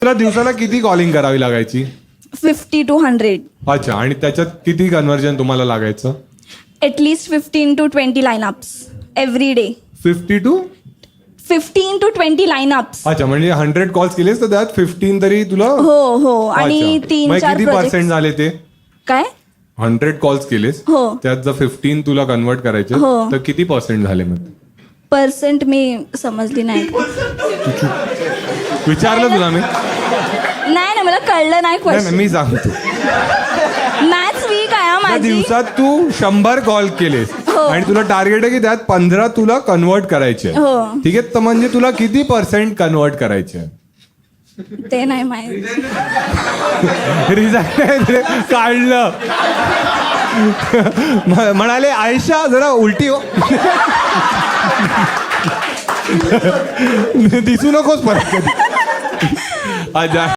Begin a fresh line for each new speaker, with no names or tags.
तुला दिवसाला किती कॉलिंग करावी लागायची?
50 to 100.
अच्छा, आणि त्याच्यात किती कन्व्हर्जन तुम्हाला लागायचं?
At least 15 to 20 lineups every day.
50 to
15 to 20 lineups.
अच्छा, म्हणजे 100 कॉल्स केलेस तर त्यात 15 तरी तुला.
हो आणि
अच्छा.
3-4
किती पर्सेंट झाले ते?
काय
100 कॉल्स केलेस
हो.
त्यात जर 15 तुला कन्वर्ट करायचे
हो.
तर किती पर्सेंट झाले? मग
पर्सेंट मी समजली नाही.
विचारलं तुला मी.
नाही मला कळलं नाही
नाही,
क्वेश्चन.
मी सांगतो.
मॅथ्स वीक आहे
त्या
माझी.
दिवसात तू 100 कॉल केलेस
हो.
आणि तुला टार्गेट आहे की त्यात 15 तुला कन्वर्ट करायचे.
हो.
ठीक आहे, तर म्हणजे तुला किती पर्सेंट कन्वर्ट करायचे?
ते नाही माहित.
रिझल्ट काढलं. म्हणाले आयशा जरा उलटी हो. दिसू नकोस परत कधी. अच्छा.